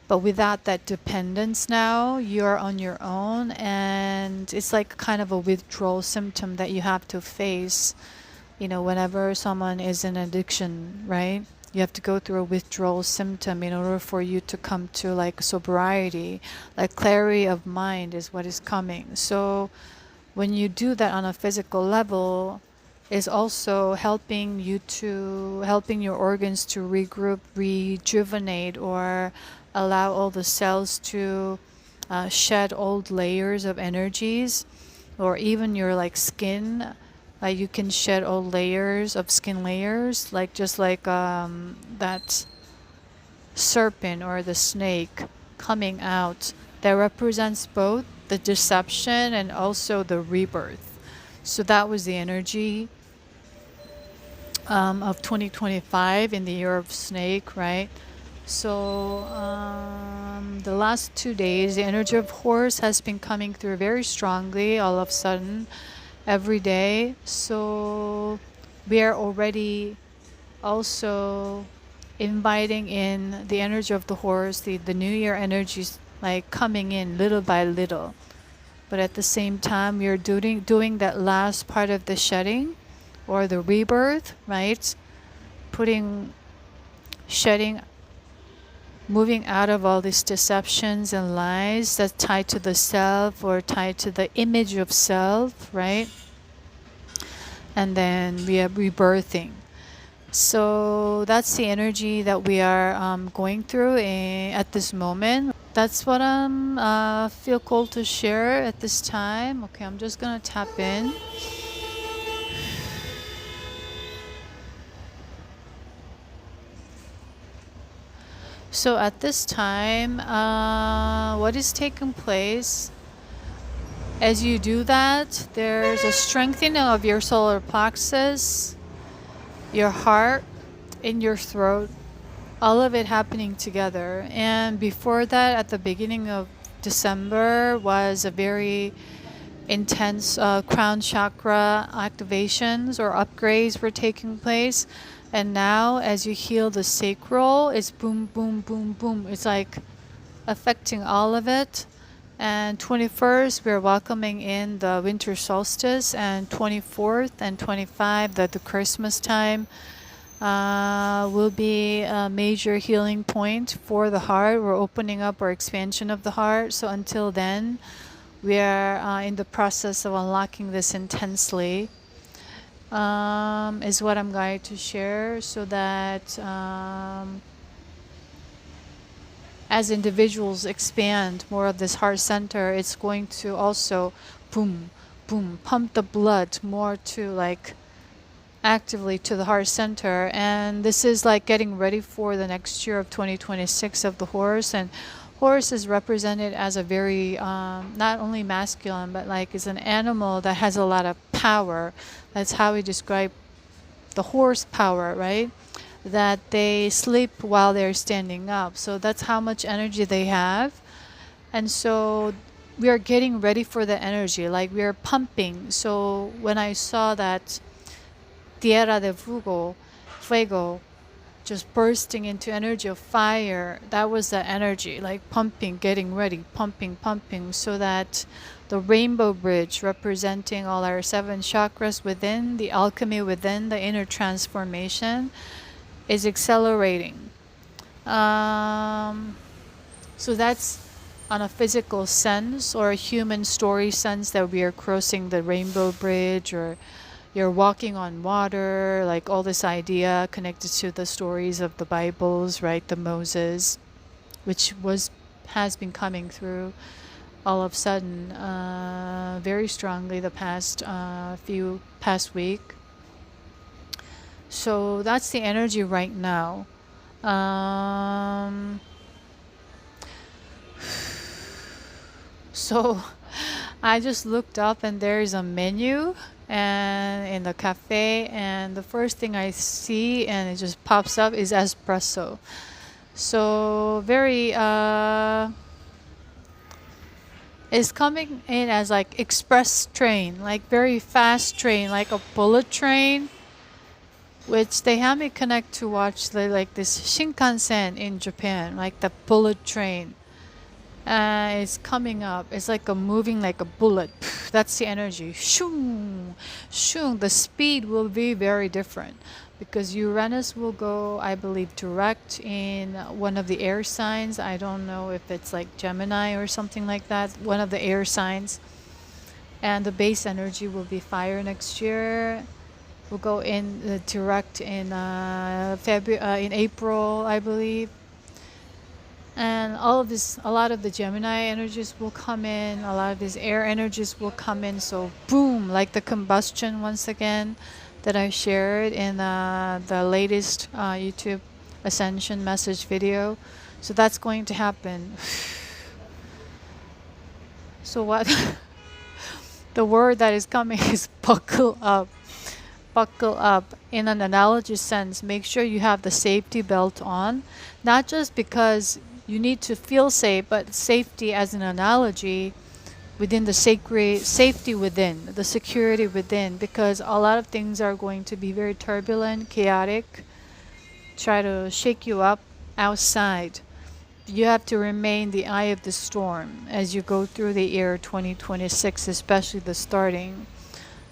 But without that dependence, now you're on your own, and it's like kind of a withdrawal symptom that you have to face, whenever someone is in addiction, right? You have to go through a withdrawal symptom in order for you to come to like sobriety, like clarity of mind is what is coming. So when you do that on a physical level, is also helping your organs to regroup, rejuvenate, or allow all the cells to shed old layers of energies, or even your like skin. You can shed old layers of skin layers, like just like that serpent or the snake coming out that represents both the deception and also the rebirth. So that was the energy of 2025 in the year of snake, right? So the last 2 days, the energy of horse has been coming through very strongly all of a sudden every day. So we are already also inviting in the energy of the horse, the new year energies like coming in little by little. But at the same time, we are doing that last part of the shedding or the rebirth, right? Shedding, moving out of all these deceptions and lies that's tied to the self or tied to the image of self, right? And then we are rebirthing. So that's the energy that we are going through at this moment. That's what I'm feel called to share at this time. Okay, I'm just gonna tap in. So at this time, what is taking place? As you do that, there's a strengthening of your solar plexus, your heart, in your throat, all of it happening together. And before that, at the beginning of December, was a very intense crown chakra activations or upgrades were taking place. And now, as you heal the sacral, it's boom, boom, boom, boom. It's like affecting all of it. And 21st, we're welcoming in the winter solstice, and 24th and 25th, the Christmas time, will be a major healing point for the heart. We're opening up our expansion of the heart. So until then, we are in the process of unlocking this intensely, is what I'm going to share, so that as individuals expand more of this heart center, it's going to also boom, boom, pump the blood more to like actively to the heart center. And this is like getting ready for the next year of 2026 of the horse. And horse is represented as a very not only masculine, but like is an animal that has a lot of power. That's how we describe the horse power, right? That they sleep while they're standing up. So that's how much energy they have. And so we are getting ready for the energy, like we are pumping. So when I saw that Tierra de Fuego just bursting into energy of fire, that was the energy, like pumping, getting ready, pumping, pumping, so that the rainbow bridge representing all our 7 chakras within, the alchemy within, the inner transformation is accelerating. So that's on a physical sense or a human story sense, that we are crossing the rainbow bridge, or you're walking on water, like all this idea connected to the stories of the Bibles, right? The Moses, which has been coming through all of a sudden very strongly the past week. So that's the energy right now. So I just looked up, and there is a menu and in the cafe, and the first thing I see and it just pops up is espresso. So very it's coming in as like express train, like very fast train, like a bullet train, which they have me connect to watch like this Shinkansen in Japan, like the bullet train. It's coming up. It's like a moving like a bullet. That's the energy. Shoo, shoo. The speed will be very different, because Uranus will go, I believe, direct in one of the air signs. I don't know if it's like Gemini or something like that. One of the air signs, and the base energy will be fire next year. Will go in direct in in April, I believe. And all of this, a lot of the Gemini energies will come in, a lot of these air energies will come in. So boom, like the combustion once again that I shared in the latest YouTube Ascension message video. So that's going to happen. So what the word that is coming is buckle up. Buckle up. In an analogy sense, make sure you have the safety belt on, not just because you need to feel safe, but safety as an analogy within the sacred safety within, the security within, because a lot of things are going to be very turbulent, chaotic, try to shake you up outside. You have to remain the eye of the storm as you go through the year 2026, especially the starting.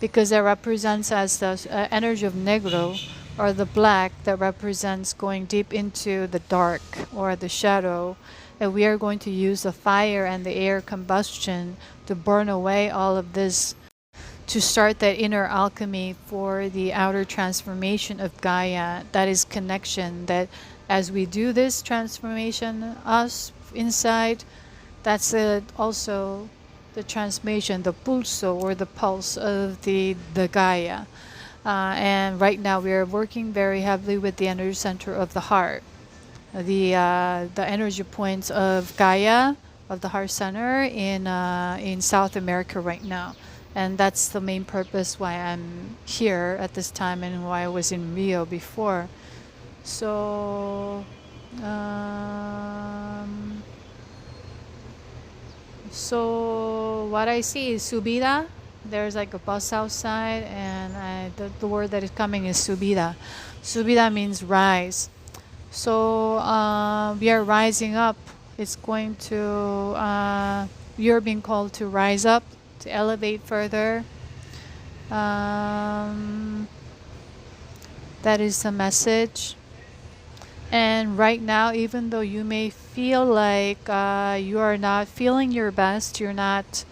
because it represents as the energy of negro, or the black, that represents going deep into the dark or the shadow. And we are going to use the fire and the air combustion to burn away all of this, to start that inner alchemy for the outer transformation of Gaia. That is connection, that as we do this transformation, us inside, that's also the transformation, the pulso or the pulse of the Gaia. And right now we are working very heavily with the energy center of the heart, the energy points of Gaia, of the heart center in South America right now. And that's the main purpose why I'm here at this time and why I was in Rio before. So what I see is subida. There's like a bus outside, and the word that is coming is subida. Subida means rise. So we are rising up. It's going to, you're being called to rise up, to elevate further. That is the message. And right now, even though you may feel like you are not feeling your best, you're not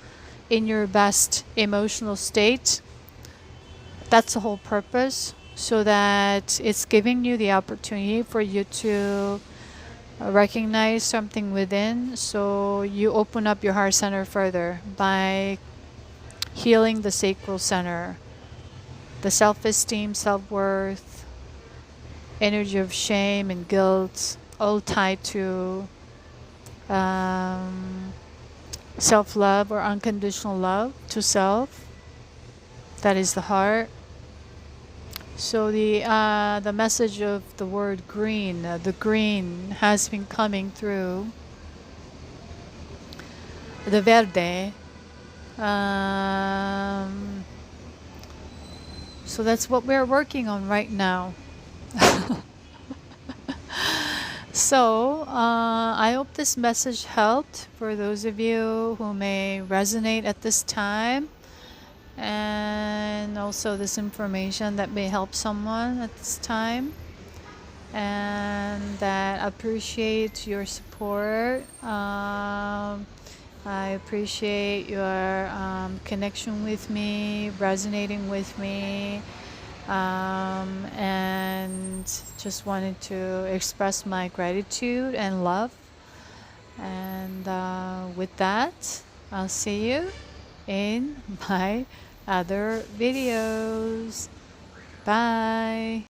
in your best emotional state, that's the whole purpose, so that it's giving you the opportunity for you to recognize something within. So you open up your heart center further by healing the sacral center, the self-esteem, self-worth, energy of shame and guilt, all tied to self-love or unconditional love to self. That is the heart. So the message of the word green, the green has been coming through the verde. So that's what we're working on right now. So I hope this message helped for those of you who may resonate at this time, and also this information that may help someone at this time, and that appreciate your support. I appreciate your connection with me, resonating with me, and just wanted to express my gratitude and love. And with that, I'll see you in my other videos. Bye.